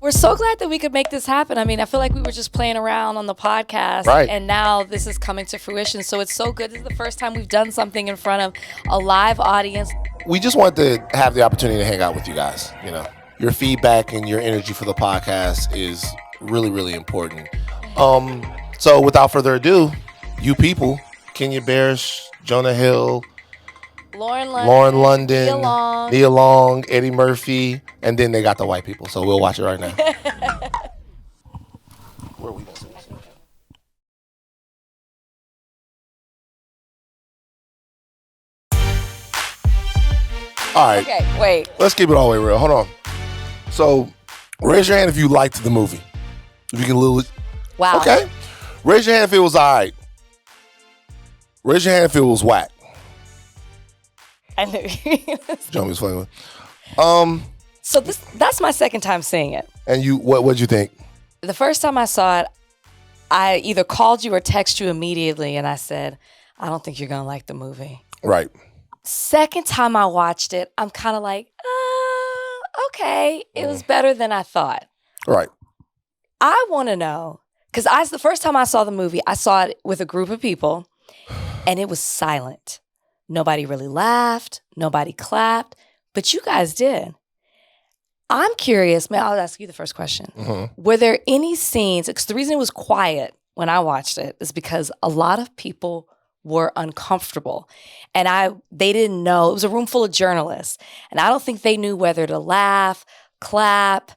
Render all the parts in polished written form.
We're so glad that we could make this happen. I mean, I feel like we were just playing around on the podcast, Right. And now this is coming to fruition. So it's so good. This is the first time we've done something in front of a live audience. We just wanted to have the opportunity to hang out with you guys. You know, your feedback and your energy for the podcast is really, really important. So without further ado, you people, Kenya Barris, Jonah Hill, Lauren London, Nia Long, Eddie Murphy, and then they got the white people. So we'll watch it right now. Where are we going to see this? All right. Okay, wait. Let's keep it all the way real. Hold on. So raise your hand if you liked the movie. If you can lose. Wow. Okay. Raise your hand if it was all right. Raise your hand if it was whack. I knew. Joe was funny one. So that's my second time seeing it. And you, what'd you think? The first time I saw it, I either called you or texted you immediately, and I said, I don't think you're going to like the movie. Right. Second time I watched it, I'm kind of like, okay. It was better than I thought. Right. I want to know, because the first time I saw the movie, I saw it with a group of people, and it was silent. Nobody really laughed. Nobody clapped. But you guys did. I'm curious. Man, I'll ask you the first question. Mm-hmm. Were there any scenes, because the reason it was quiet when I watched it is because a lot of people were uncomfortable. And they didn't know. It was a room full of journalists. And I don't think they knew whether to laugh, clap,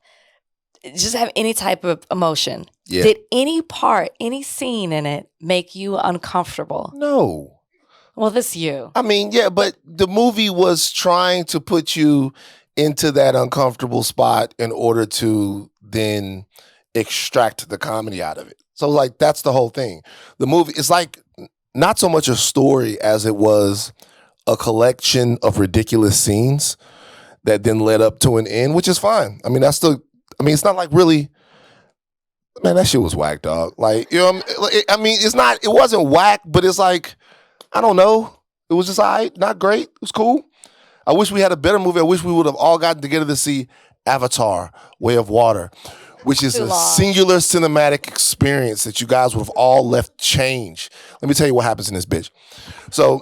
just have any type of emotion. Yeah. Did any scene in it make you uncomfortable? No. Well, this you. I mean, yeah, but the movie was trying to put you into that uncomfortable spot in order to then extract the comedy out of it. So, like, that's the whole thing. The movie is like not so much a story as it was a collection of ridiculous scenes that then led up to an end, which is fine. I mean, it's not like really, man, that shit was whack, dog. Like, you know, it wasn't whack, but it's like, I don't know. It was just all right, not great. It was cool. I wish we had a better movie. I wish we would have all gotten together to see Avatar, Way of Water, which is a singular cinematic experience that you guys would have all left change. Let me tell you what happens in this bitch. So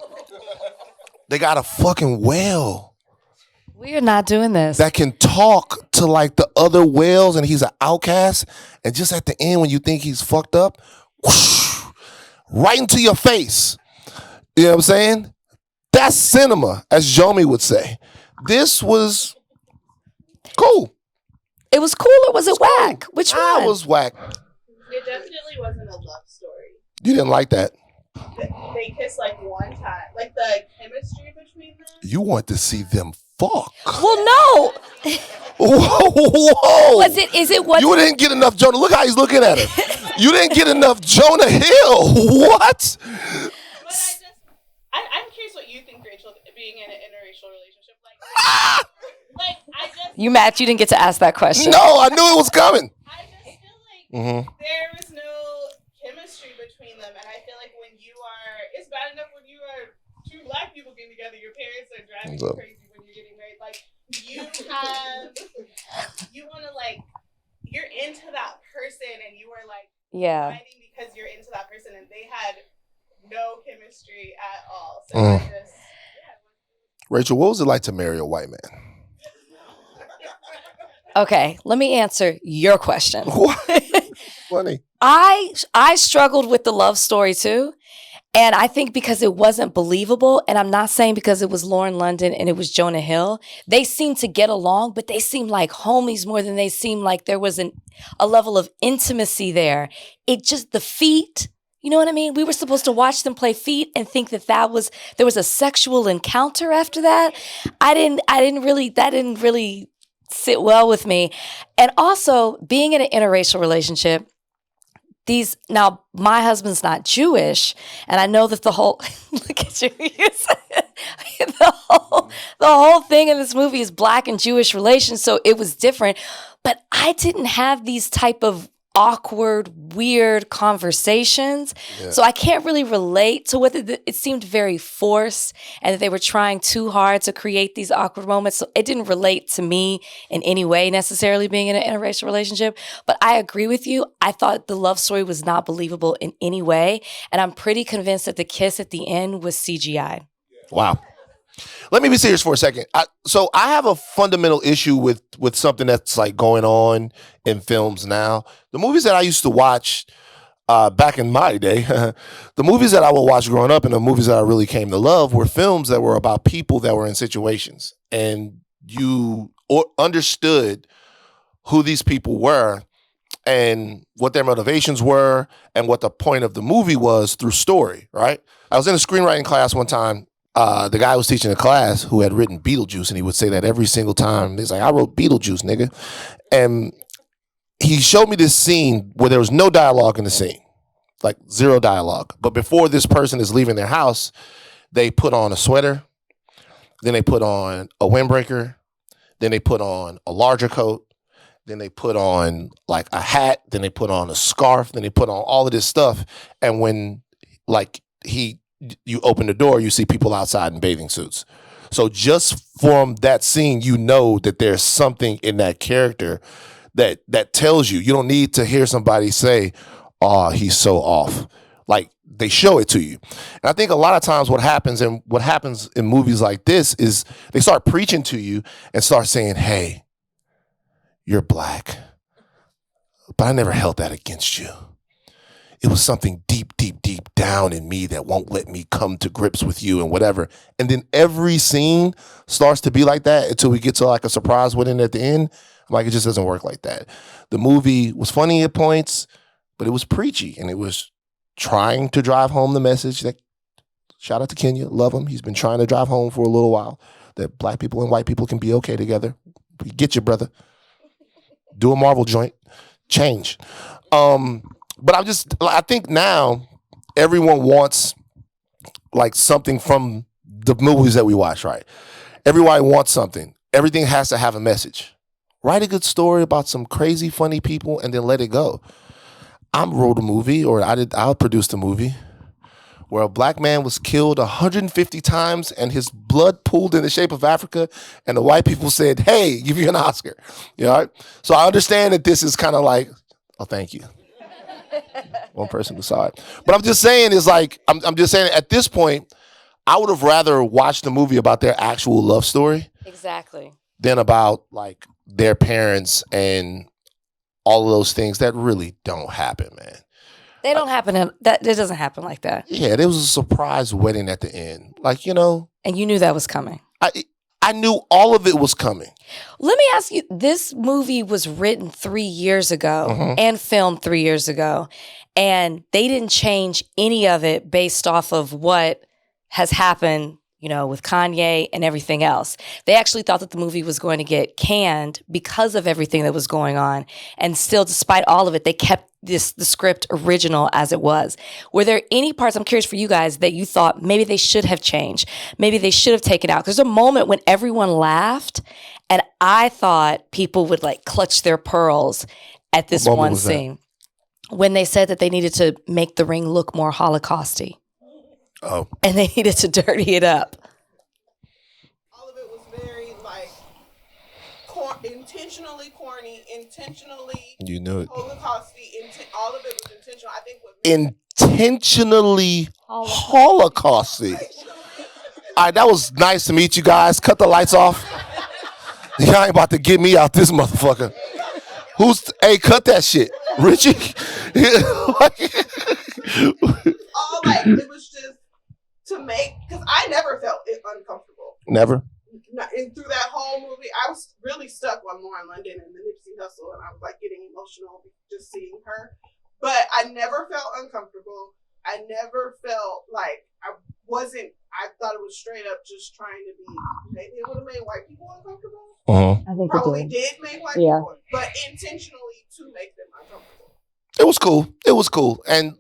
they got a fucking whale. We are not doing this. That can talk to like the other whales, and he's an outcast. And just at the end, when you think he's fucked up, whoosh, right into your face. You know what I'm saying? That's cinema, as Jomi would say. This was cool. It was cool or was it whack? Which one? It was whack. It definitely wasn't a love story. You didn't like that. They kissed like one time. Like the chemistry between them. You want to see them fuck. Well, no. Whoa. Is it what? You didn't get enough Jonah. Look how he's looking at her. You didn't get enough Jonah Hill. What? But I'm curious what you think, Rachel, being in an interracial relationship. You mad you didn't get to ask that question? No, I knew it was coming. I just feel like there was no chemistry between them, and I feel like it's bad enough when you are two black people getting together, your parents are driving you crazy when you're getting married. Like, you're into that person, and you are like fighting because you're into that person, and they had no chemistry at all. So Rachel, what was it like to marry a white man? Okay, let me answer your question. What? Funny. I struggled with the love story too. And I think because it wasn't believable, and I'm not saying because it was Lauren London and it was Jonah Hill, they seemed to get along, but they seemed like homies more than they seemed like there was a level of intimacy there. It just, the feet, you know what I mean? We were supposed to watch them play feet and think that there was a sexual encounter after that. That didn't really sit well with me. And also, being in an interracial relationship, now my husband's not Jewish, and I know that the whole look at you, the whole thing in this movie is Black and Jewish relations, so it was different. But I didn't have these type of awkward, weird conversations. Yeah. So I can't really relate to what it seemed very forced and that they were trying too hard to create these awkward moments. So it didn't relate to me in any way necessarily being in an interracial relationship. But I agree with you. I thought the love story was not believable in any way. And I'm pretty convinced that the kiss at the end was CGI. Wow. Let me be serious for a second. So I have a fundamental issue with something that's like going on in films now. The movies that I used to watch back in my day, the movies that I would watch growing up and the movies that I really came to love were films that were about people that were in situations. And you understood who these people were and what their motivations were and what the point of the movie was through story, right? I was in a screenwriting class one time. The guy was teaching a class who had written Beetlejuice, and he would say that every single time. He's like, I wrote Beetlejuice, nigga. And he showed me this scene where there was no dialogue in the scene, like zero dialogue. But before this person is leaving their house, they put on a sweater, then they put on a windbreaker, then they put on a larger coat, then they put on like a hat, then they put on a scarf, then they put on all of this stuff. And when like you open the door, you see people outside in bathing suits. So just from that scene, you know that there's something in that character that tells you. You don't need to hear somebody say, "Oh, he's so off." Like they show it to you. And I think a lot of times what happens in movies like this is they start preaching to you and start saying, "Hey, you're black, but I never held that against you. It was something deep, deep, deep down in me that won't let me come to grips with you," and whatever. And then every scene starts to be like that until we get to like a surprise wedding at the end. Like, it just doesn't work like that. The movie was funny at points, but it was preachy, and it was trying to drive home the message that, shout out to Kenya, love him. He's been trying to drive home for a little while, that black people and white people can be okay together. We get you, brother. Do a Marvel joint. Change. But I think now everyone wants like something from the movies that we watch, right? Everybody wants something. Everything has to have a message. Write a good story about some crazy, funny people and then let it go. I wrote a movie, or I produced a movie where a black man was killed 150 times and his blood pooled in the shape of Africa, and the white people said, "Hey, give you an Oscar." You know? So I understand that this is kind of like, oh, thank you. One person saw it. But I'm just saying is like, I'm just saying at this point, I would have rather watched a movie about their actual love story. Exactly. Than about like their parents and all of those things that really don't happen, man. They don't happen. It doesn't happen like that. Yeah, there was a surprise wedding at the end. Like, you know. And you knew that was coming. I knew all of it was coming. Let me ask you, this movie was written 3 years ago and filmed 3 years ago, and they didn't change any of it based off of what has happened, you know, with Kanye and everything else. They actually thought that the movie was going to get canned because of everything that was going on. And still, despite all of it, they kept the script original as it was. Were there any parts, I'm curious for you guys, that you thought maybe they should have changed? Maybe they should have taken out? Because there's a moment when everyone laughed, and I thought people would like clutch their pearls at this one scene. When they said that they needed to make the ring look more Holocausty. Oh. And they needed to dirty it up. All of it was very like intentionally corny, intentionally you knew it. Holocausty. All of it was intentional. I think what intentionally Holocausty. All right, that was nice to meet you guys. Cut the lights off. Y'all ain't about to get me out this motherfucker. Hey, cut that shit. Richie. all like it was just to make, because I never felt it uncomfortable. Never? And through that whole movie, I was really stuck on Lauren London and the Nipsey Hussle, and I was like getting emotional just seeing her. But I never felt uncomfortable. I never felt like I thought it was straight up just trying to be, maybe it would have made white people uncomfortable. I think Probably did make white people, but intentionally to make them uncomfortable. It was cool. And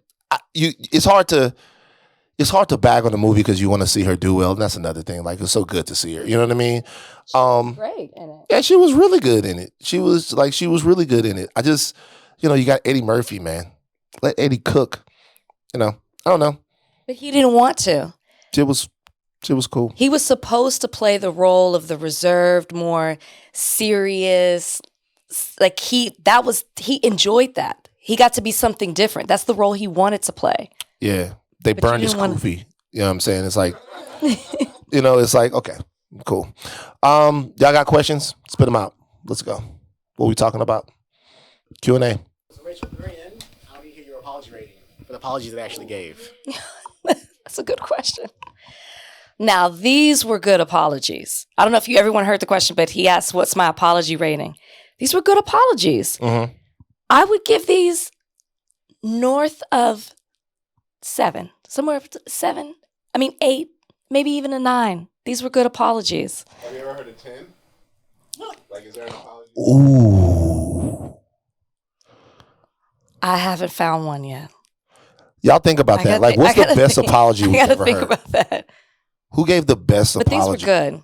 it's hard to bag on the movie because you want to see her do well. And that's another thing. Like, it's so good to see her. You know what I mean? Great in it. Yeah, she was really good in it. She was really good in it. you got Eddie Murphy, man. Let Eddie cook. I don't know. But he didn't want to. It was cool. He was supposed to play the role of the reserved, more serious. Like he enjoyed that. He got to be something different. That's the role he wanted to play. Yeah. They burned his goofy. You know what I'm saying? It's like, it's like, okay, cool. Y'all got questions? Spit them out. Let's go. What are we talking about? Q&A. So Rachel, at the very end, how do you hear your apology rating for the apologies that Ashleigh gave? That's a good question. Now, these were good apologies. I don't know if everyone heard the question, but he asked, what's my apology rating? These were good apologies. Mm-hmm. I would give these north of 7. Somewhere 7. 8, maybe even a 9. These were good apologies. Have you ever heard a 10? Like, is there an apology? Ooh. I haven't found one yet. Y'all think about that. Like, what's the best apology we've ever heard? I gotta think about that. Who gave the best apology? But these were good.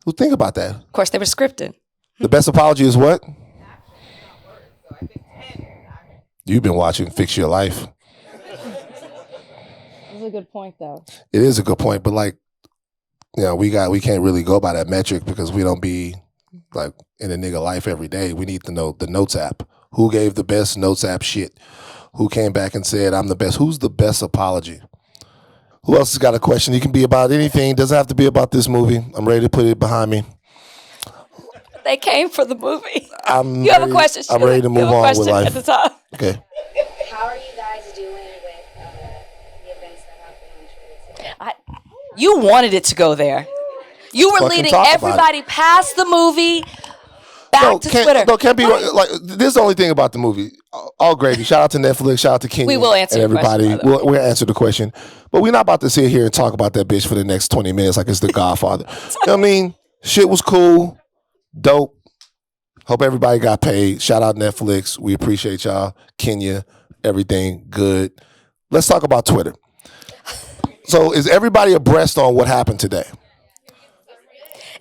Who think about that? Of course, they were scripted. The best apology is what? You've been watching Fix Your Life. That's a good point, though. It is a good point, but like, we can't really go by that metric because we don't be like in a nigga life every day. We need to know the Notes app. Who gave the best Notes app shit? Who came back and said, I'm the best? Who's the best apology? Who else has got a question? It can be about anything. Doesn't have to be about this movie. I'm ready to put it behind me. They came for the movie. You have a question? I'm ready to move on with life. At the top. Okay. How are you guys doing with the events that happened on Twitter? You wanted it to go there. You were Fucking leading everybody past the movie back to Twitter. No, can't be like this is the only thing about the movie. All gravy. Shout out to Netflix. Shout out to Kenya. We will answer and everybody. The question, We'll answer the question. But we're not about to sit here and talk about that bitch for the next 20 minutes like it's The Godfather. You know what I mean? Shit was cool. Dope. Hope everybody got paid. Shout out Netflix. We appreciate y'all. Kenya. Everything good. Let's talk about Twitter. So is everybody abreast on what happened today?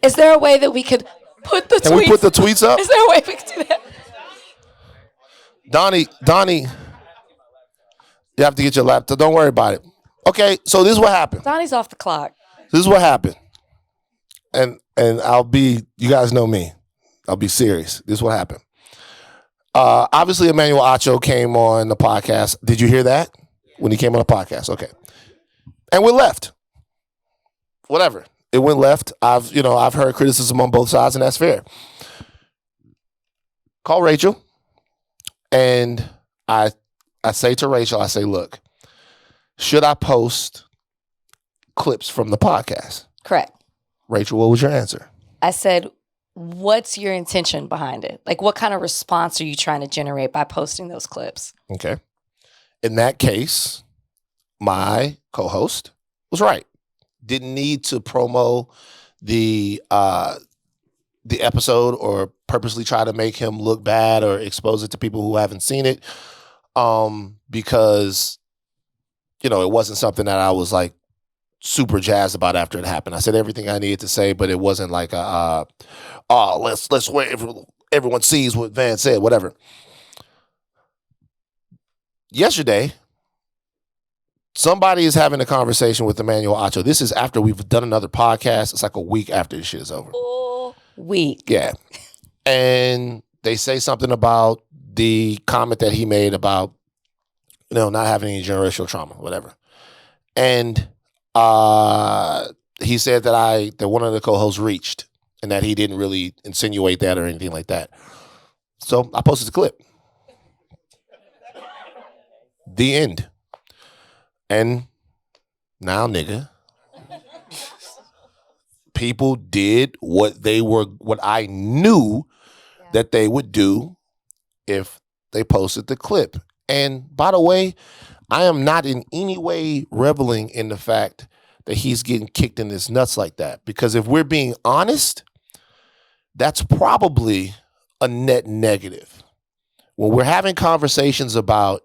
Is there a way that we could put the tweets? Can we put the tweets up? Is there a way we could do that? Donnie, you have to get your laptop. Don't worry about it. Okay, so this is what happened. Donnie's off the clock. This is what happened. And you guys know me. I'll be serious. This is what happened. Obviously, Emmanuel Acho came on the podcast. Did you hear that? When he came on the podcast. Okay. And we left. Whatever. It went left. I've heard criticism on both sides, and that's fair. Call Rachel. And I say to Rachel, look, should I post clips from the podcast? Correct. Rachel, what was your answer? I said, what's your intention behind it? Like, what kind of response are you trying to generate by posting those clips? Okay. In that case, my co-host was right. Didn't need to promo the episode or purposely try to make him look bad or expose it to people who haven't seen it, because it wasn't something that I was like super jazzed about after it happened. I said everything I needed to say, but it wasn't like let's wait everyone sees what Van said, whatever. Yesterday, somebody is having a conversation with Emmanuel Acho. This is after we've done another podcast. It's like a week after this shit is over. Week. Yeah. And they say something about the comment that he made about, not having any generational trauma, whatever. And he said that one of the co-hosts reached and that he didn't really insinuate that or anything like that. So I posted the clip. The end. And now, nigga, people did what I knew that they would do if they posted the clip. And by the way, I am not in any way reveling in the fact that he's getting kicked in his nuts like that. Because if we're being honest, that's probably a net negative. When we're having conversations about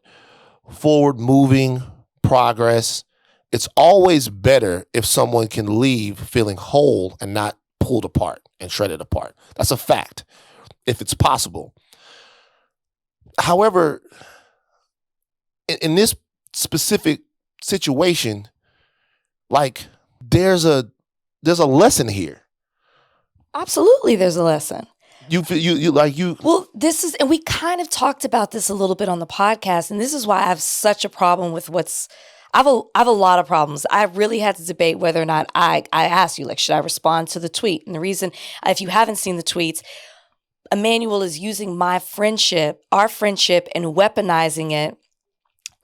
forward moving progress, it's always better if someone can leave feeling whole and not pulled apart and shredded apart. That's a fact, if it's possible. However, in this specific situation, like there's a lesson here. Absolutely, there's a lesson. Well, this is, and we kind of talked about this a little bit on the podcast, and this is why I have such a problem with I have a lot of problems. I really had to debate whether or not I asked you, like, should I respond to the tweet? And the reason, if you haven't seen the tweets, Emmanuel is using our friendship, and weaponizing it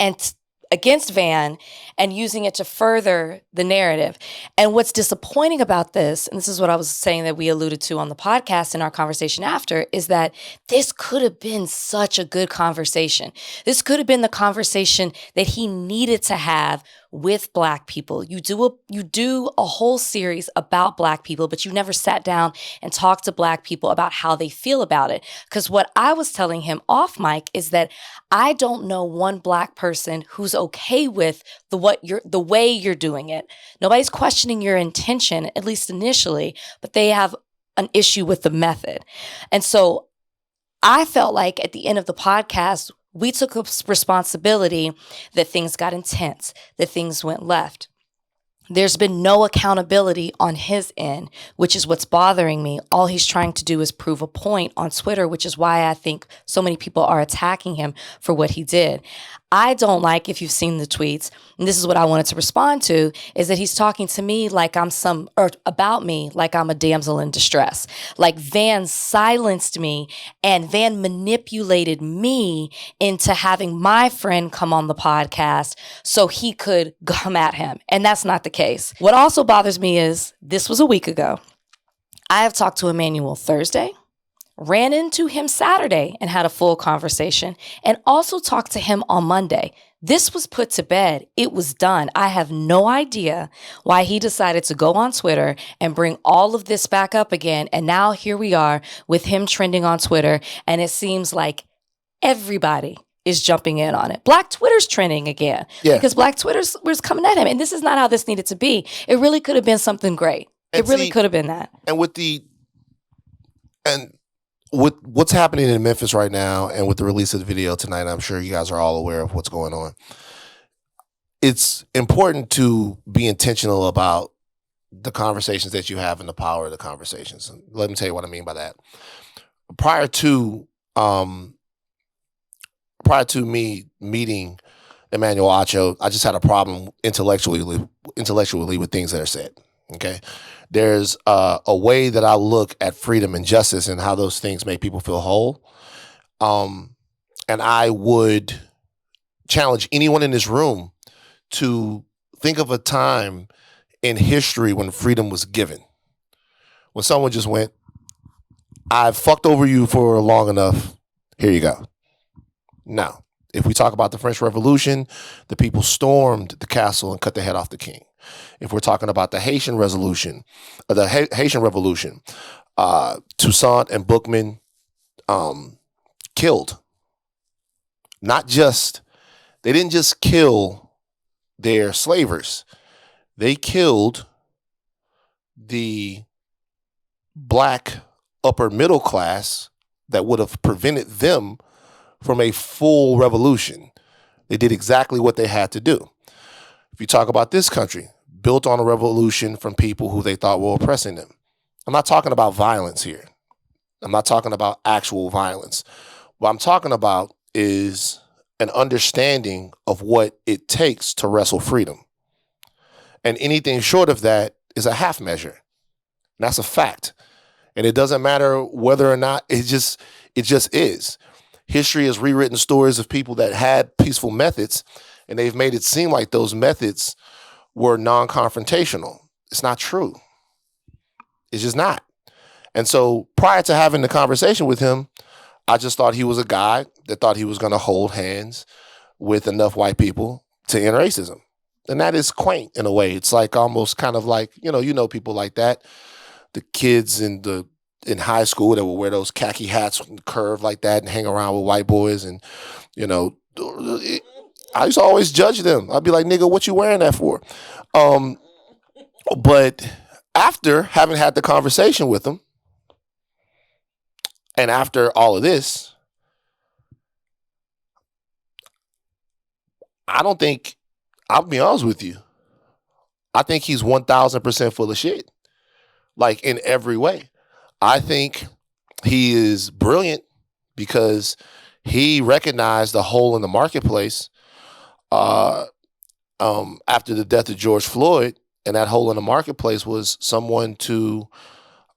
and against Van and using it to further the narrative. And what's disappointing about this, and this is what I was saying that we alluded to on the podcast in our conversation after, is that this could have been such a good conversation. This could have been the conversation that he needed to have with Black people. You do a whole series about Black people, but you never sat down and talked to Black people about how they feel about it. Because what I was telling him off mic is that I don't know one Black person who's okay with the way you're doing it. Nobody's questioning your intention, at least initially, but they have an issue with the method. And so I felt like at the end of the podcast, we took responsibility that things got intense, that things went left. There's been no accountability on his end, which is what's bothering me. All he's trying to do is prove a point on Twitter, which is why I think so many people are attacking him for what he did. I don't like, if you've seen the tweets, and this is what I wanted to respond to, is that he's talking to me like about me like I'm a damsel in distress. Like Van silenced me and Van manipulated me into having my friend come on the podcast so he could come at him. And that's not the case. What also bothers me is this was a week ago. I have talked to Emmanuel Thursday, ran into him Saturday and had a full conversation, and also talked to him on Monday. This was put to bed. It was done. I have no idea why he decided to go on Twitter and bring all of this back up again. And now here we are with him trending on Twitter, and it seems like everybody is jumping in on it. Black Twitter's trending again because Black Twitter was coming at him. And this is not how this needed to be. It really could have been something great. It really could have been that. And with what's happening in Memphis right now and with the release of the video tonight, I'm sure you guys are all aware of what's going on. It's important to be intentional about the conversations that you have and the power of the conversations. And let me tell you what I mean by that. Prior to me meeting Emmanuel Acho, I just had a problem intellectually with things that are said. Okay. There's a way that I look at freedom and justice and how those things make people feel whole. And I would challenge anyone in this room to think of a time in history when freedom was given. When someone just went, I've fucked over you for long enough. Here you go. Now, if we talk about the French Revolution, the people stormed the castle and cut the head off the king. If we're talking about the Haitian Revolution, Toussaint and Bookman killed. They didn't just kill their slavers. They killed the Black upper middle class that would have prevented them from a full revolution. They did exactly what they had to do. If you talk about this country, built on a revolution from people who they thought were oppressing them. I'm not talking about violence here. I'm not talking about actual violence. What I'm talking about is an understanding of what it takes to wrestle freedom. And anything short of that is a half measure. And that's a fact. And it doesn't matter whether or not it just is. History has rewritten stories of people that had peaceful methods, and they've made it seem like those methods were non-confrontational. It's not true. It's just not. And so prior to having the conversation with him, I just thought he was a guy that thought he was going to hold hands with enough white people to end racism. And that is quaint in a way. It's like almost kind of like, you know people like that. The kids in high school that would wear those khaki hats curved like that and hang around with white boys. And, I used to always judge them. I'd be like, nigga, what you wearing that for? But after having had the conversation with him, and after all of this, I don't think, I'll be honest with you, I think he's 1,000% full of shit. Like in every way. I think he is brilliant because he recognized the hole in the marketplace after the death of George Floyd, and that hole in the marketplace was someone to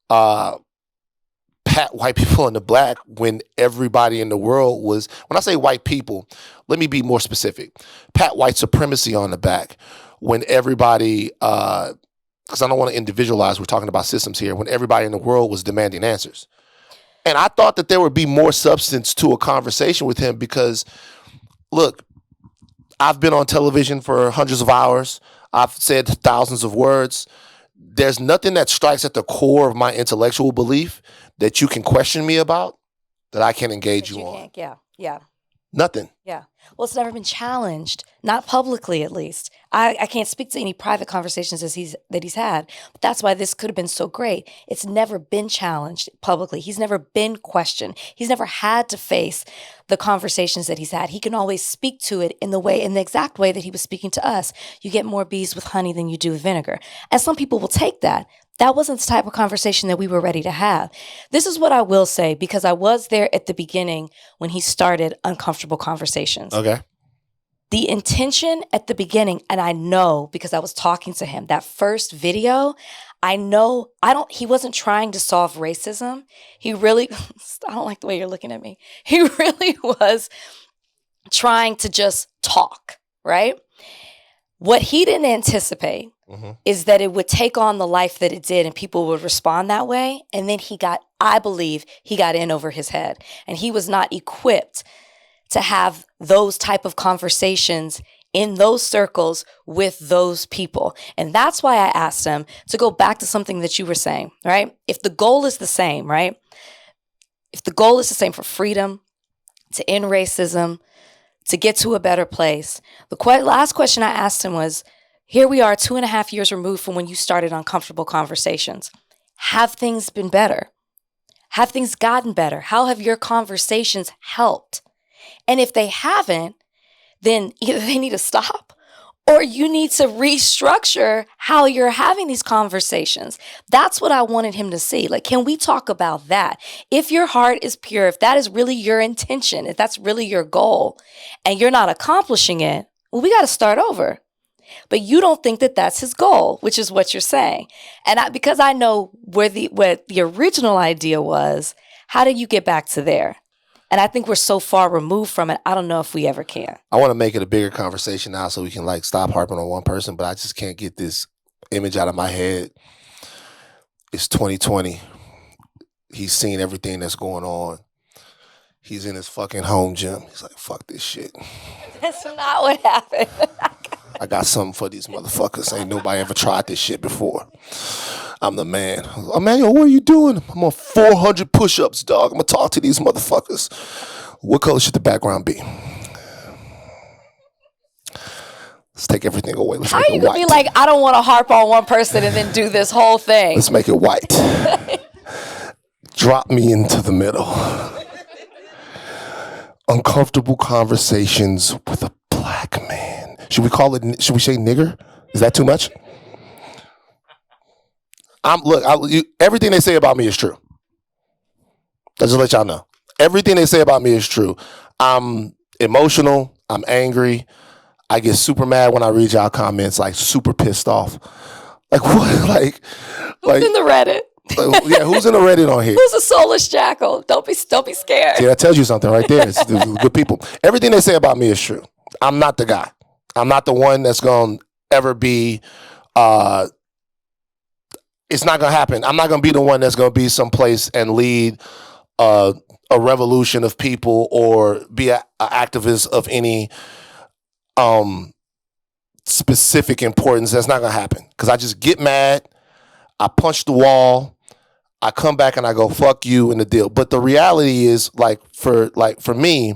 pat white people in the back when everybody in the world was, when I say white people, let me be more specific. Pat white supremacy on the back when everybody, because I don't want to individualize, we're talking about systems here, when everybody in the world was demanding answers. And I thought that there would be more substance to a conversation with him because, look, I've been on television for hundreds of hours. I've said thousands of words. There's nothing that strikes at the core of my intellectual belief that you can question me about that I can engage you on. Yeah. Nothing. Yeah. Well, it's never been challenged, not publicly at least. I can't speak to any private conversations that he's had, but that's why this could have been so great. It's never been challenged publicly. He's never been questioned. He's never had to face the conversations that he's had. He can always speak to it in the exact way that he was speaking to us. You get more bees with honey than you do with vinegar. And some people will take that. That wasn't the type of conversation that we were ready to have. This is what I will say, because I was there at the beginning when he started Uncomfortable Conversations. Okay. The intention at the beginning, and I know because I was talking to him, that first video, he wasn't trying to solve racism. He really, I don't like the way you're looking at me. He really was trying to just talk, right? What he didn't anticipate is that it would take on the life that it did and people would respond that way. And then I believe he got in over his head, and he was not equipped to have those type of conversations in those circles with those people. And that's why I asked him to go back to something that you were saying, right? If the goal is the same, right? If the goal is the same for freedom, to end racism, to get to a better place, the last question I asked him was, here we are 2.5 years removed from when you started Uncomfortable Conversations. Have things been better? Have things gotten better? How have your conversations helped? And if they haven't, then either they need to stop or you need to restructure how you're having these conversations. That's what I wanted him to see. Like, can we talk about that? If your heart is pure, if that is really your intention, if that's really your goal and you're not accomplishing it, well, we got to start over. But you don't think that that's his goal, which is what you're saying. And because I know what the original idea was, how do you get back to there? And I think we're so far removed from it, I don't know if we ever can. I want to make it a bigger conversation now so we can stop harping on one person, but I just can't get this image out of my head. It's 2020. He's seen everything that's going on. He's in his fucking home gym. He's like, fuck this shit. That's not what happened. I got something for these motherfuckers. Ain't nobody ever tried this shit before. I'm the man. Emmanuel, what are you doing? I'm on 400 push-ups, dog. I'm going to talk to these motherfuckers. What color should the background be? Let's take everything away. Let's make it white. How you gonna be like, I don't want to harp on one person and then do this whole thing? Let's make it white. Drop me into the middle. Uncomfortable Conversations with a Black Man. Should we say nigger? Is that too much? Everything they say about me is true. I'll just let y'all know. Everything they say about me is true. I'm emotional. I'm angry. I get super mad when I read y'all comments, super pissed off. Like what? Who's in the Reddit? Who's in the Reddit on here? Who's a soulless jackal? Don't be scared. See, that tells you something right there. It's good people. Everything they say about me is true. I'm not the guy. I'm not the one that's going to ever be, it's not going to happen. I'm not going to be the one that's going to be someplace and lead a revolution of people or be an activist of any specific importance. That's not going to happen because I just get mad. I punch the wall. I come back and I go, fuck you and the deal. But the reality is for me,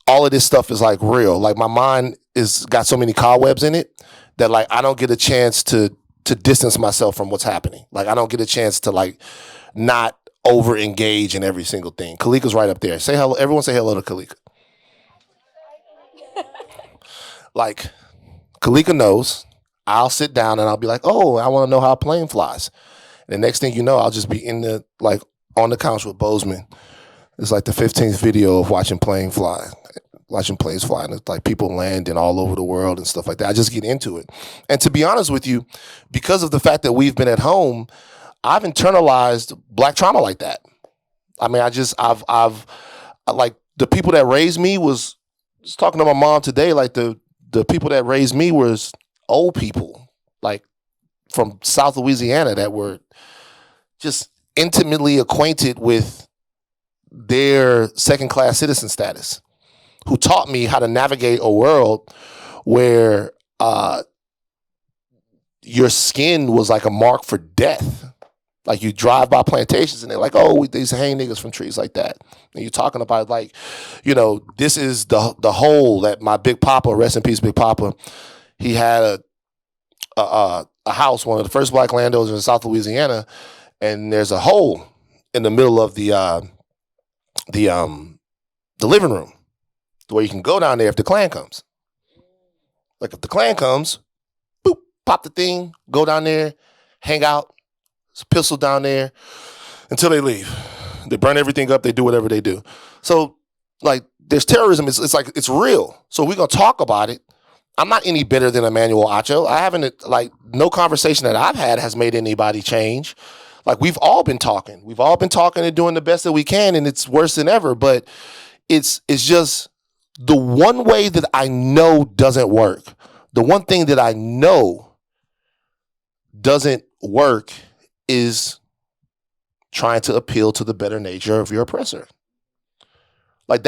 all of this stuff is real. My mind is got so many cobwebs in it that I don't get a chance to distance myself from what's happening. I don't get a chance to not over engage in every single thing. Kalika's right up there. Say hello. Everyone say hello to Kalika. like Kalika knows. I'll sit down and I'll be like, oh, I want to know how a plane flies. And the next thing you know, I'll just be on the couch with Bozeman. It's like the 15th video of watching planes fly. And it's like people landing all over the world and stuff like that. I just get into it. And to be honest with you, because of the fact that we've been at home, I've internalized Black trauma like that. I mean, I've like the people that raised me was talking to my mom today, like the people that raised me was old people, like from South Louisiana that were just intimately acquainted with their second-class citizen status, who taught me how to navigate a world where your skin was like a mark for death. Like you drive by plantations and they're like, oh, these hang niggas from trees like that. And you're talking about like, you know, this is the hole that my Big Papa, rest in peace, Big Papa, he had a house, one of the first Black landowners in South Louisiana, and there's a hole in the middle of the living room where you can go down there if the Klan comes. Like if the Klan comes, boop, pop the thing, go down there, hang out. It's a pistol down there until they leave. They burn everything up. They do whatever they do. So, like, there's terrorism. It's like, it's real. So we're going to talk about it. I'm not any better than Emmanuel Acho. I haven't, like, no conversation that I've had has made anybody change. Like, we've all been talking. We've all been talking and doing the best that we can, and it's worse than ever. But it's just the one way that I know doesn't work. The one thing that I know doesn't work is trying to appeal to the better nature of your oppressor. Like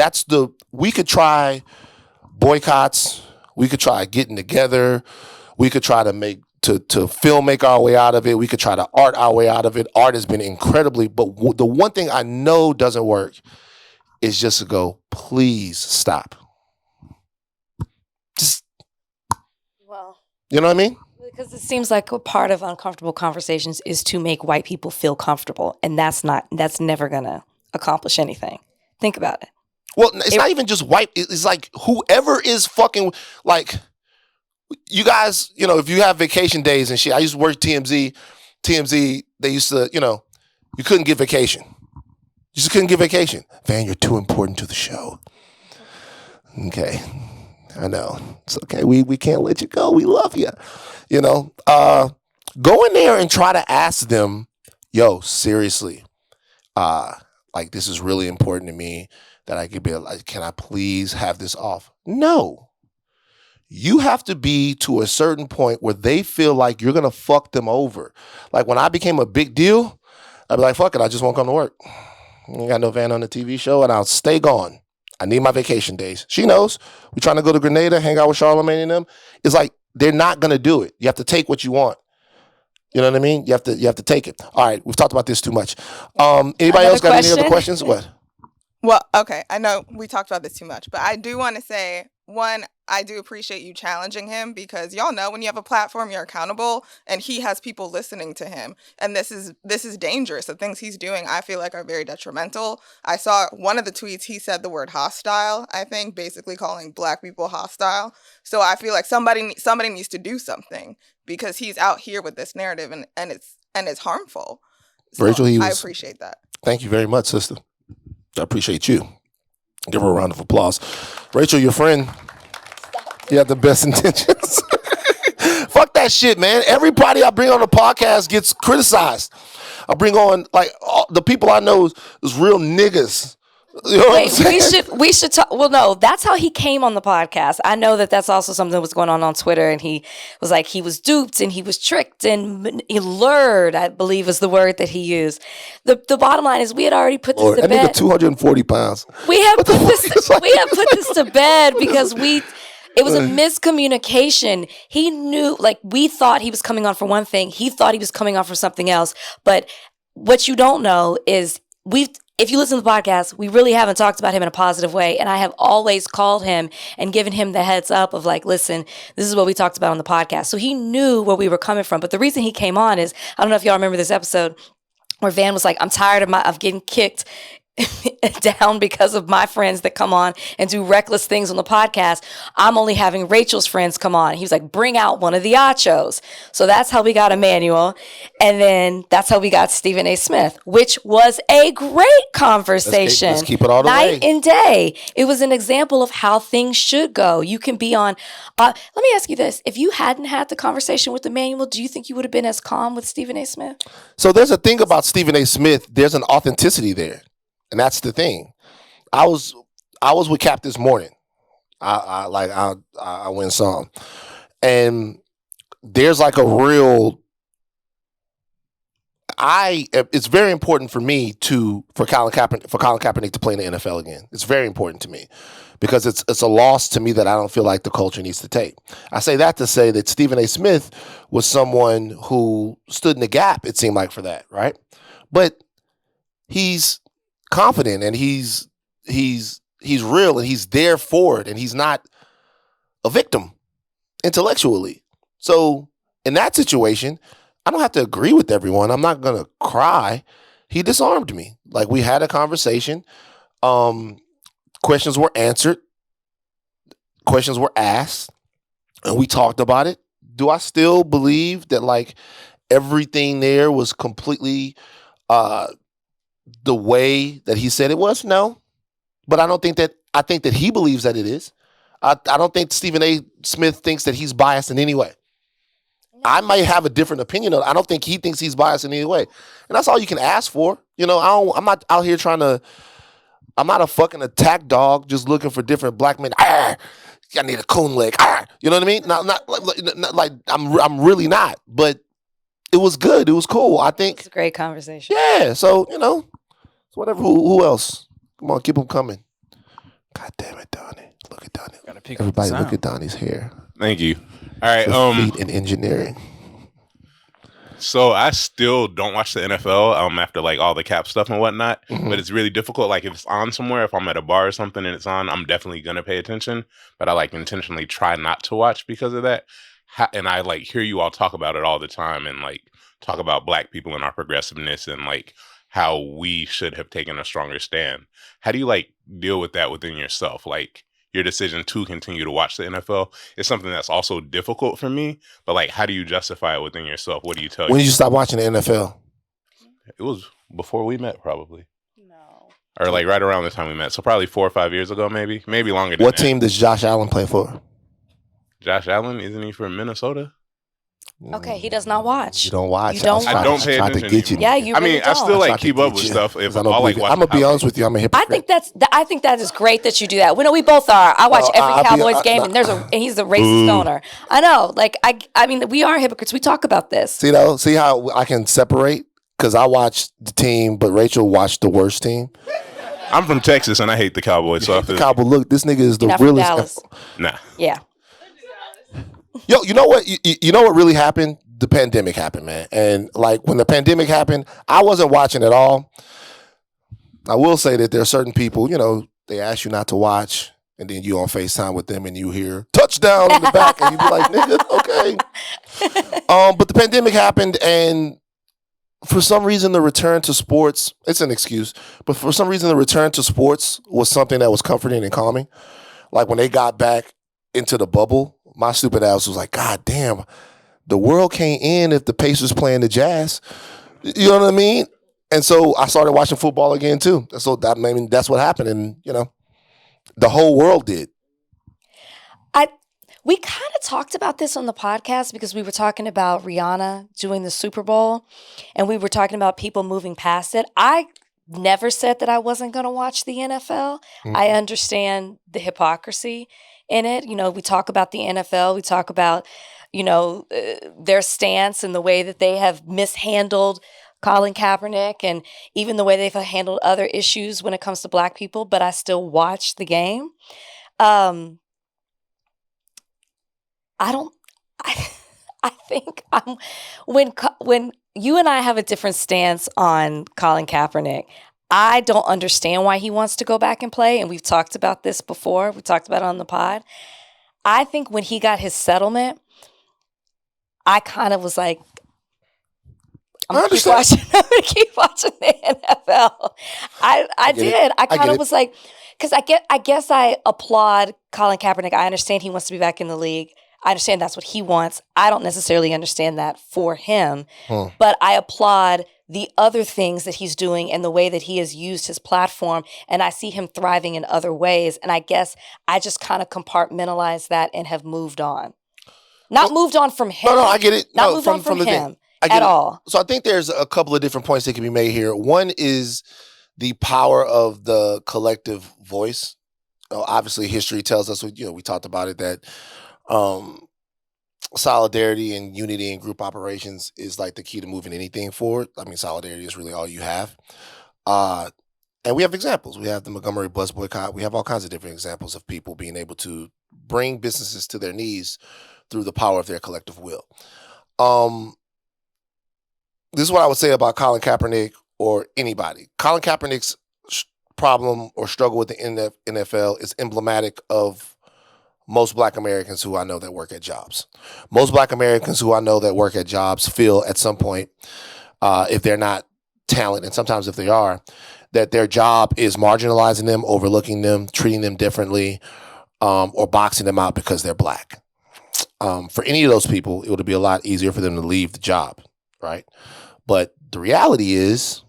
we could try boycotts, we could try getting together, we could try to make our way out of it, we could try to art our way out of it. Art has been incredibly, but the one thing I know doesn't work is just to go, please stop. Just, well, you know what I mean? Because it seems like a part of uncomfortable conversations is to make white people feel comfortable. And that's never going to accomplish anything. Think about it. Well, it's not even just white. It's like whoever is fucking, like, you guys, you know, if you have vacation days and shit, I used to work TMZ, they used to, you know, you couldn't get vacation. You just couldn't get vacation. Van, you're too important to the show. Okay. I know. It's okay. We can't let you go. We love you. You know, go in there and try to ask them, yo, seriously, like, this is really important to me that I could be like, can I please have this off? No. You have to be to a certain point where they feel like you're going to fuck them over. Like when I became a big deal, I'd be like, fuck it, I just won't come to work. I ain't got no Van on the TV show and I'll stay gone. I need my vacation days. She knows. We're trying to go to Grenada, hang out with Charlamagne and them. It's like, they're not going to do it. You have to take what you want. You know what I mean? You have to take it. All right. We've talked about this too much. Anybody else got any other questions? What? Well, okay. I know we talked about this too much, but I do want to say, one, I do appreciate you challenging him because y'all know when you have a platform, you're accountable and he has people listening to him. And this is dangerous. The things he's doing, I feel like are very detrimental. I saw one of the tweets, he said the word hostile, I think, basically calling Black people hostile. So I feel like somebody needs to do something because he's out here with this narrative and it's harmful. So Rachel, I appreciate that. Thank you very much, sister. I appreciate you. Give her a round of applause. Rachel, your friend, you have the best intentions. Fuck that shit, man. Everybody I bring on the podcast gets criticized. I bring on, like, the people I know is real niggas. You know what I'm saying? we should talk. Well, no, that's how he came on the podcast. I know that's also something that was going on Twitter, and he was like, he was duped and he was tricked and he lured, I believe was the word that he used. The bottom line is we had already put this to bed. That nigga 240 pounds. We have put this to bed because it was a miscommunication. He knew, like, we thought he was coming on for one thing. He thought he was coming on for something else. But what you don't know is if you listen to the podcast, we really haven't talked about him in a positive way. And I have always called him and given him the heads up of like, listen, this is what we talked about on the podcast. So he knew where we were coming from. But the reason he came on is, I don't know if y'all remember this episode where Van was like, I'm tired of getting kicked down because of my friends that come on and do reckless things on the podcast. I'm only having Rachel's friends come on. He was like, bring out one of the Achos. So that's how we got Emmanuel. And then that's how we got Stephen A. Smith, which was a great conversation. Let's keep it all the way. Night and day. It was an example of how things should go. You can be on, let me ask you this. If you hadn't had the conversation with Emmanuel, do you think you would have been as calm with Stephen A. Smith? So there's a thing about Stephen A. Smith. There's an authenticity there. And that's the thing. I was with Cap this morning. I went and saw him, and there's like a real. It's very important for me for Colin Kaepernick to play in the NFL again. It's very important to me because it's a loss to me that I don't feel like the culture needs to take. I say that to say that Stephen A. Smith was someone who stood in the gap. It seemed like for that, right? But he's confident and he's real and he's there for it and he's not a victim intellectually. So in that situation, I don't have to agree with everyone. I'm not gonna cry. He disarmed me. Like, we had a conversation. Questions were answered. Questions were asked, and we talked about it. Do I still believe that like everything there was completely the way that he said it was? No. But I think that he believes that it is. I don't think Stephen A. Smith thinks that he's biased in any way. I might have a different opinion. I don't think he thinks he's biased in any way. And that's all you can ask for. You know, I'm not out here I'm not a fucking attack dog just looking for different black men. I need a coon leg. You know what I mean? Not like I'm really not. But it was good. It was cool. I think It's a great conversation. Yeah. So, you know, whatever. Who else? Come on, keep them coming. God damn it, Donnie. Look at Donnie. Everybody look at Donnie's hair. Thank you. All right. Feet in engineering. So I still don't watch the NFL after like all the cap stuff and whatnot, but it's really difficult. Like if it's on somewhere, if I'm at a bar or something and it's on, I'm definitely going to pay attention, but I like intentionally try not to watch because of that. And I like hear you all talk about it all the time and like talk about black people and our progressiveness and like how we should have taken a stronger stand. How do you like deal with that within yourself? Like your decision to continue to watch the NFL is something that's also difficult for me, but like, how do you justify it within yourself? What do you tell When did you stop watching the NFL? It was before we met, probably. No. Or like right around the time we met. So probably 4 or 5 years ago, maybe longer than What that. team does Josh Allen play for? Josh Allen, isn't he from Minnesota? Okay, he does not watch. You don't watch. You don't I don't pay tried to attention get you. Yeah, you I really mean, don't. I still like tried to keep up get with you. stuff. If I I'll don't like believe it. watch I'm gonna be honest with you. I'm a hypocrite. I think that is great that you do that. We both are. I watch every I'll be- Cowboys game, and he's a racist owner. I know. Like I mean, we are hypocrites. We talk about this. See how I can separate? Because I watched the team, but Rachel watched the worst team. I'm from Texas and I hate the Cowboys. So I feel Cowboy, look, this nigga is the You're not from realest. Dallas. nah. Yeah. Yo, you know what? You know what really happened? The pandemic happened, man. And like when the pandemic happened, I wasn't watching at all. I will say that there are certain people, you know, they ask you not to watch, and then you on FaceTime with them and you hear touchdown in the back, and you be like, nigga, okay. But the pandemic happened, and for some reason the return to sports, it's an excuse, but for some reason the return to sports was something that was comforting and calming. Like when they got back into the bubble, my stupid ass was like, God damn, the world can't end if the Pacers playing the Jazz. You know what I mean? And so I started watching football again too. So that's what happened, and you know, the whole world did. We kind of talked about this on the podcast because we were talking about Rihanna doing the Super Bowl, and we were talking about people moving past it. I never said that I wasn't going to watch the NFL. I understand the hypocrisy in it. You know, we talk about the NFL. We talk about, you know, their stance and the way that they have mishandled Colin Kaepernick and even the way they've handled other issues when it comes to black people, but I still watch the game. I think when you and I have a different stance on Colin Kaepernick, I don't understand why he wants to go back and play. And we've talked about this before. We talked about it on the pod. I think when he got his settlement, I kind of was like, I'm gonna keep watching. I'm gonna keep watching the NFL. I did. I kind of was like, because I guess I applaud Colin Kaepernick. I understand he wants to be back in the league. I understand that's what he wants. I don't necessarily understand that for him, but I applaud the other things that he's doing and the way that he has used his platform. And I see him thriving in other ways. And I guess I just kind of compartmentalize that and have moved on. Not moved on from him. No, I get it. Not moved on from him at all. So I think there's a couple of different points that can be made here. One is the power of the collective voice. Obviously, history tells us, we talked about it, that solidarity and unity in group operations is like the key to moving anything forward. I mean, solidarity is really all you have. And we have examples. We have the Montgomery bus boycott. We have all kinds of different examples of people being able to bring businesses to their knees through the power of their collective will. This is what I would say about Colin Kaepernick or anybody. Colin Kaepernick's problem or struggle with the NFL is emblematic of most Black Americans who I know that work at jobs. Most Black Americans who I know that work at jobs feel at some point, if they're not talent, and sometimes if they are, that their job is marginalizing them, overlooking them, treating them differently, or boxing them out because they're Black. For any of those people, it would be a lot easier for them to leave the job, right? But the reality is,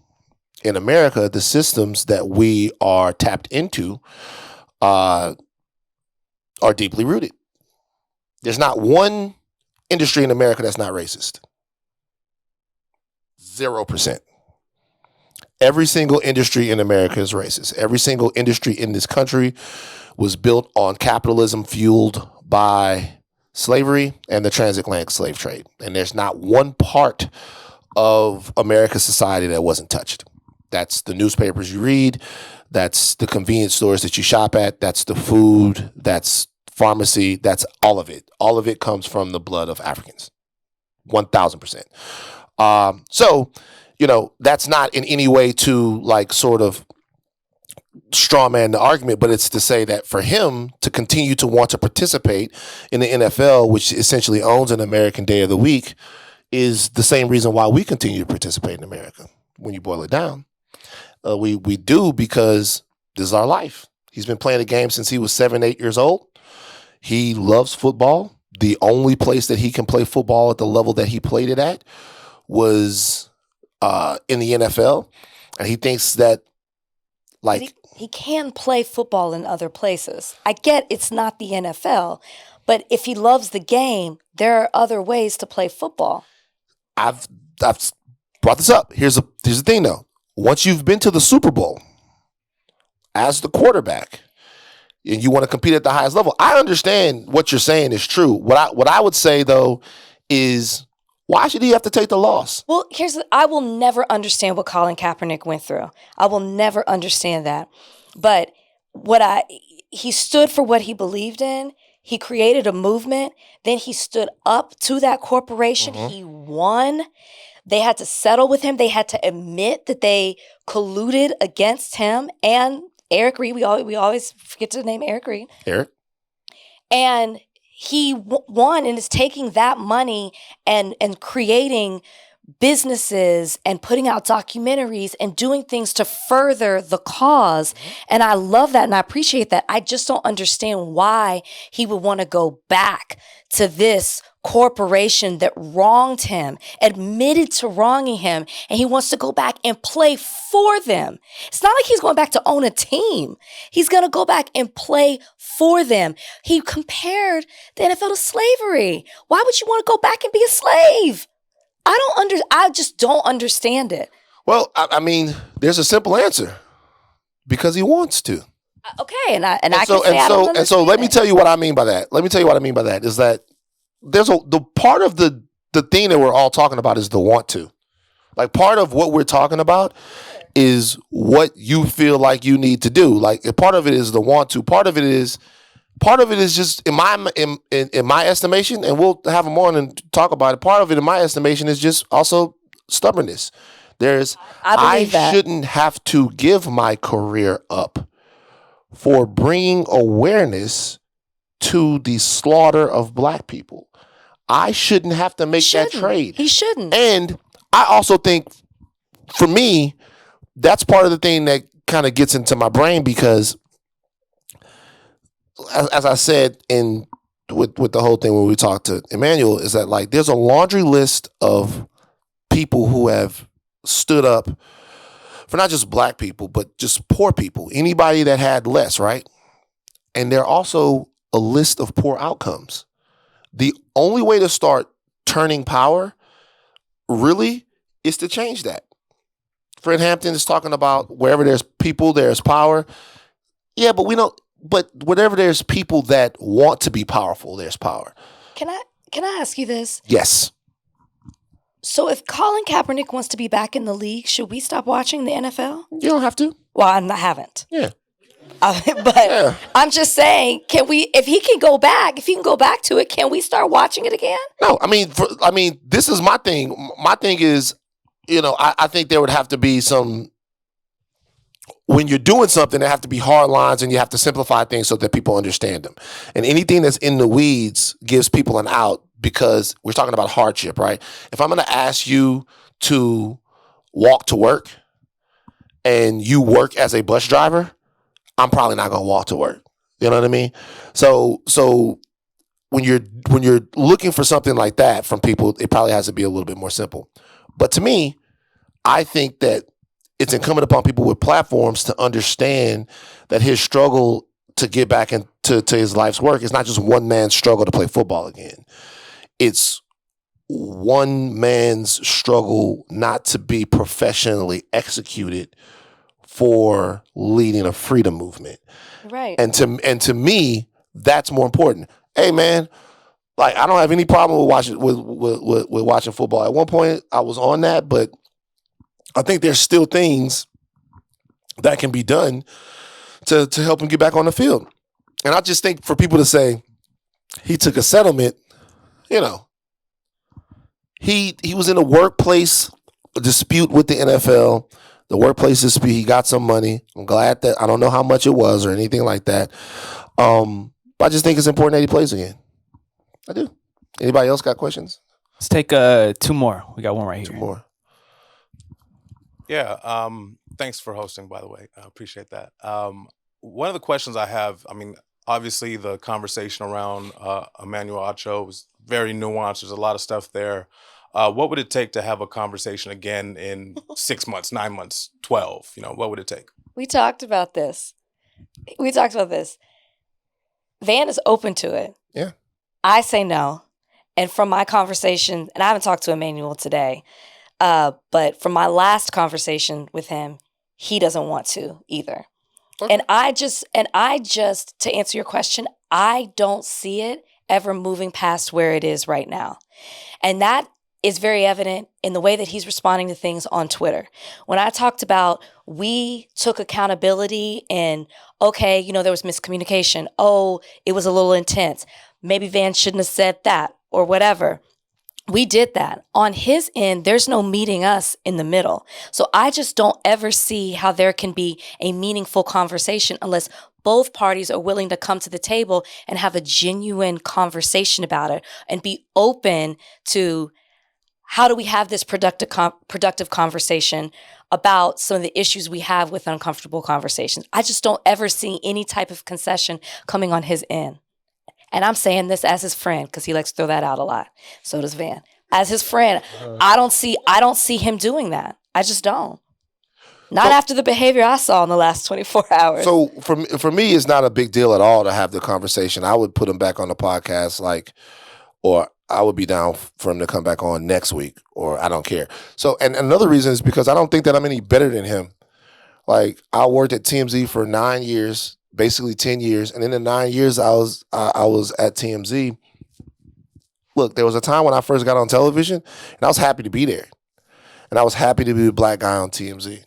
in America, the systems that we are tapped into are deeply rooted. There's not one industry in America that's not racist. 0%. Every single industry in America is racist. Every single industry in this country was built on capitalism fueled by slavery and the transatlantic slave trade. And there's not one part of America's society that wasn't touched. That's the newspapers you read. That's the convenience stores that you shop at. That's the food. That's pharmacy. That's all of it. All of it comes from the blood of Africans. 1,000%. So, that's not in any way to like sort of straw man the argument, but it's to say that for him to continue to want to participate in the NFL, which essentially owns an American day of the week, is the same reason why we continue to participate in America. When you boil it down, we do because this is our life. He's been playing the game since he was 7, 8 years old. He loves football. The only place that he can play football at the level that he played it at was in the NFL. And he thinks that he can play football in other places. I get it's not the NFL, but if he loves the game, there are other ways to play football. I've brought this up. Here's the thing though. Once you've been to the Super Bowl as the quarterback and you want to compete at the highest level, I understand what you're saying is true. What I would say though is, why should he have to take the loss? Well, I will never understand what Colin Kaepernick went through. I will never understand that. But he stood for what he believed in. He created a movement. Then he stood up to that corporation. Mm-hmm. He won. They had to settle with him. They had to admit that they colluded against him and Eric Reed. We always forget to name Eric Reed. Eric. And he won and is taking that money and creating businesses and putting out documentaries and doing things to further the cause. And I love that and I appreciate that. I just don't understand why he would want to go back to this corporation that wronged him, admitted to wronging him, and he wants to go back and play for them. It's not like he's going back to own a team. He's going to go back and play for them. He compared the NFL to slavery. Why would you want to go back and be a slave? I just don't understand it. Well, I mean, there's a simple answer. Because he wants to. Okay, so let me tell you what I mean by that. Let me tell you what I mean by that is that there's the part of the thing that we're all talking about is the want to. Like part of what we're talking about is what you feel like you need to do. Like part of it is the want to. Part of it is just in my estimation, and we'll have them on and talk about it. Part of it, in my estimation, is just also stubbornness. I shouldn't have to give my career up for bringing awareness to the slaughter of Black people. I shouldn't have to make that trade. He shouldn't. And I also think, for me, that's part of the thing that kind of gets into my brain because, as I said with the whole thing when we talked to Emmanuel, is that like there's a laundry list of people who have stood up for not just black people, but just poor people, anybody that had less, right? And there are also a list of poor outcomes. The only way to start turning power really is to change that. Fred Hampton is talking about wherever there's people, there's power. Yeah, but whenever there's people that want to be powerful, there's power. Can I ask you this? Yes. So if Colin Kaepernick wants to be back in the league, should we stop watching the NFL? You don't have to. Well, I haven't. Yeah. But Yeah. I'm just saying, if he can go back to it, can we start watching it again? No, I mean, this is my thing. My thing is, I think there would have to be some, when you're doing something, there have to be hard lines and you have to simplify things so that people understand them. And anything that's in the weeds gives people an out because we're talking about hardship, right? If I'm going to ask you to walk to work and you work as a bus driver, I'm probably not going to walk to work. You know what I mean? So when you're looking for something like that from people, it probably has to be a little bit more simple. But to me, I think that it's incumbent upon people with platforms to understand that his struggle to get back into his life's work is not just one man's struggle to play football again. It's one man's struggle not to be professionally executed for leading a freedom movement. Right. And to me, that's more important. Hey man, like I don't have any problem with watching football. At one point I was on that, but I think there's still things that can be done to help him get back on the field. And I just think for people to say he took a settlement, he was in a workplace dispute with the NFL. The workplace dispute, he got some money. I'm glad that I don't know how much it was or anything like that. But I just think it's important that he plays again. I do. Anybody else got questions? Let's take two more. We got one right here. Two more. Yeah. Thanks for hosting, by the way. I appreciate that. One of the questions I have, obviously the conversation around Emmanuel Acho was very nuanced. There's a lot of stuff there. What would it take to have a conversation again in 6 months, 9 months, 12? What would it take? We talked about this. Van is open to it. Yeah. I say no. And from my conversation, and I haven't talked to Emmanuel today, but from my last conversation with him, he doesn't want to either. Okay. And I just, to answer your question, I don't see it ever moving past where it is right now. And that is very evident in the way that he's responding to things on Twitter. When I talked about we took accountability and, okay, there was miscommunication. Oh, it was a little intense. Maybe Van shouldn't have said that or whatever. We did that. On his end, there's no meeting us in the middle. So I just don't ever see how there can be a meaningful conversation unless both parties are willing to come to the table and have a genuine conversation about it and be open to how do we have this productive conversation about some of the issues we have with uncomfortable conversations. I just don't ever see any type of concession coming on his end. And I'm saying this as his friend because he likes to throw that out a lot. So does Van. As his friend, I don't see him doing that. I just don't. Not after the behavior I saw in the last 24 hours. So for me, it's not a big deal at all to have the conversation. I would put him back on the podcast, or I would be down for him to come back on next week, or I don't care. So, and another reason is because I don't think that I'm any better than him. Like, I worked at TMZ for 9 years, basically 10 years. And in the 9 years I was at TMZ, look, there was a time when I first got on television and I was happy to be there. And I was happy to be the black guy on TMZ.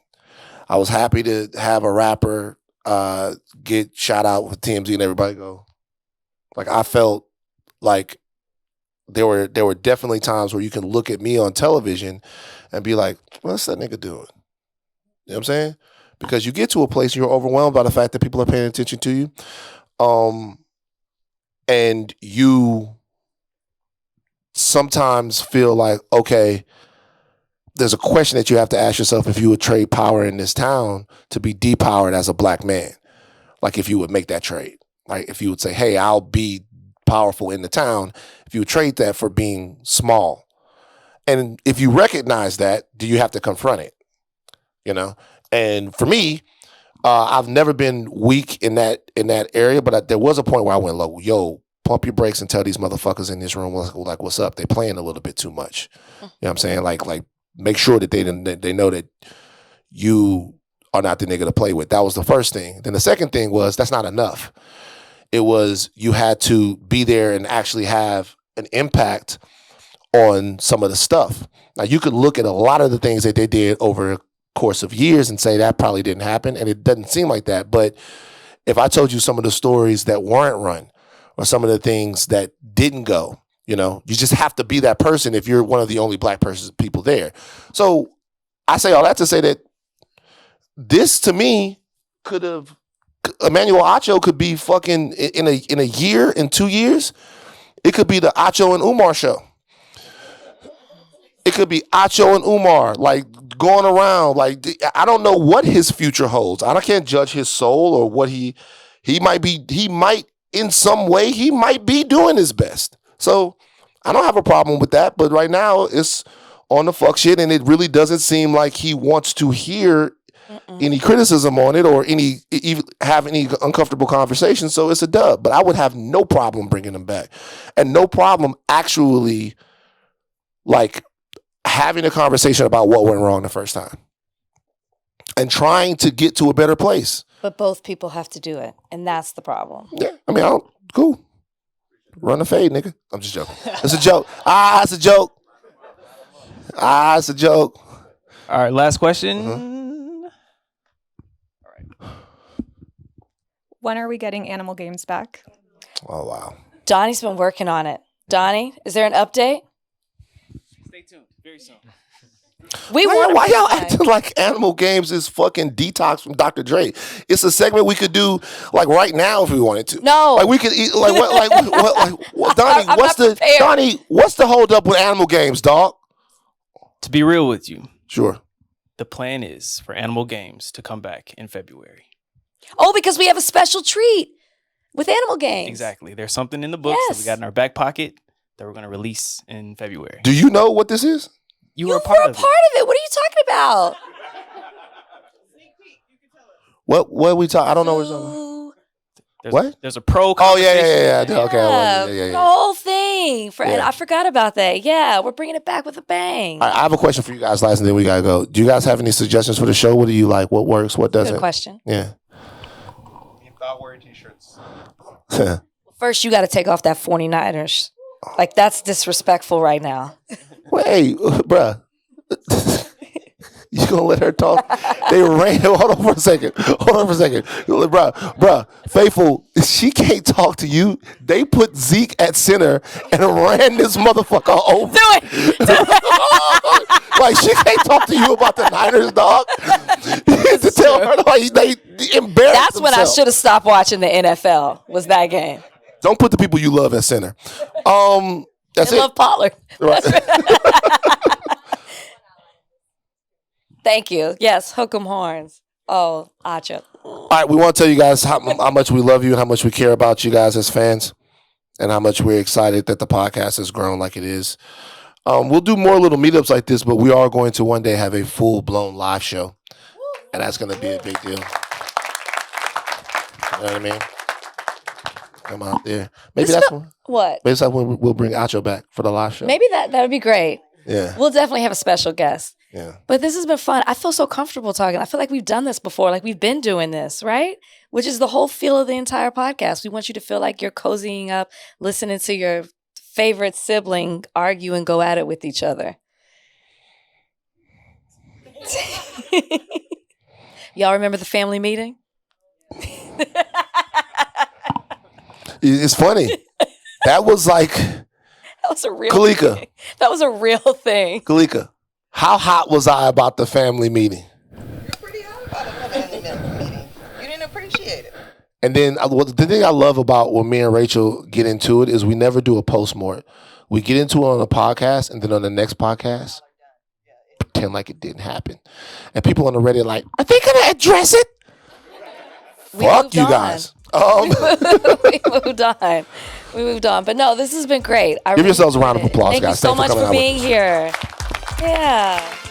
I was happy to have a rapper get shot out with TMZ and everybody go. Like, I felt like there were definitely times where you can look at me on television and be like, what's that nigga doing? You know what I'm saying? Because you get to a place and you're overwhelmed by the fact that people are paying attention to you. And you sometimes feel like, okay, there's a question that you have to ask yourself if you would trade power in this town to be depowered as a black man. Like if you would make that trade. Like if you would say, hey, I'll be powerful in the town, if you would trade that for being small. And if you recognize that, do you have to confront it? You know? And for me, I've never been weak in that area, but there was a point where I went low. Yo, pump your brakes and tell these motherfuckers in this room like what's up. They playing a little bit too much. You know what I'm saying? Like make sure that they know that you are not the nigga to play with. That was the first thing. Then the second thing was that's not enough. It was you had to be there and actually have an impact on some of the stuff. Now you could look at a lot of the things that they did over course of years and say that probably didn't happen, and it doesn't seem like that. But if I told you some of the stories that weren't run or some of the things that didn't go, you know, you just have to be that person if you're one of the only black people there. So I say all that to say that this to me could have Emmanuel Acho could be fucking in a year, in 2 years, it could be the Acho and Umar show. It could be Acho and Umar, like going around. Like I don't know what his future holds. I can't judge his soul or what he might be. He might in some way he might be doing his best. So I don't have a problem with that. But right now it's on the fuck shit, and it really doesn't seem like he wants to hear any criticism on it or even have any uncomfortable conversations. So it's a dub. But I would have no problem bringing him back, and no problem actually like having a conversation about what went wrong the first time and trying to get to a better place. But both people have to do it, and that's the problem. Yeah, I mean, cool. Run the fade, nigga. I'm just joking. It's a joke. It's a joke. It's a joke. All right, last question. All right. When are we getting Animal Games back? Oh, wow. Donnie's been working on it. Donnie, is there an update? Stay tuned. Very soon. Why y'all acting like Animal Games is fucking detox from Dr. Dre? It's a segment we could do like right now if we wanted to. No, like we could eat like what Donnie, what's the hold up with Animal Games, dog? To be real with you, sure. The plan is for Animal Games to come back in February. Oh, because we have a special treat with Animal Games. Exactly. There's something in the books that we got in our back pocket that we're going to release in February. Do you know what this is? You were a part of it. What are you talking about? What are we talking? I don't know what you're talking about. There's a pro. Oh yeah. Okay. The whole thing. I forgot about that. Yeah, we're bringing it back with a bang. I have a question for you guys last, and then we gotta go. Do you guys have any suggestions for the show? What do you like? What works? What doesn't? Good question. Yeah. Without wearing t-shirts. First, you got to take off that 49ers. Like that's disrespectful right now. Wait, bruh. You gonna let her talk? They ran. Hold on for a second. Bruh. Faithful, she can't talk to you. They put Zeke at center and ran this motherfucker over. Do it. Like she can't talk to you about the Niners, dog. To tell her like they embarrassed That's when I should have stopped watching the NFL. Was that game? Don't put the people you love at center. That's I love Pollard. Right. Thank you. Yes, hook 'em horns. Oh, Acho. All right, we want to tell you guys how much we love you and how much we care about you guys as fans and how much we're excited that the podcast has grown like it is. We'll do more little meetups like this, but we are going to one day have a full-blown live show, and that's going to be a big deal. You know what I mean? Come out there. Maybe that's when. What? Maybe that's when we'll bring Acho back for the live show. Maybe that would be great. Yeah. We'll definitely have a special guest. Yeah. But this has been fun. I feel so comfortable talking. I feel like we've done this before. Like we've been doing this, right? Which is the whole feel of the entire podcast. We want you to feel like you're cozying up, listening to your favorite sibling argue and go at it with each other. Y'all remember the family meeting? It's funny. That was like That was a real Kalika. thing. That was a real thing. Kalika, how hot was I about the family meeting? You're pretty hot about the family meeting. You didn't appreciate it. And then the thing I love about when me and Rachel get into it is we never do a post-mort. We get into it on a podcast, and then on the next podcast, pretend like it didn't happen. And people on the Reddit are like, are they going to address it? Fuck you guys. We moved on. We moved on. But no, this has been great. Give yourselves a round of applause, Thank guys. Thank you so Thanks for much for coming being here. Yeah.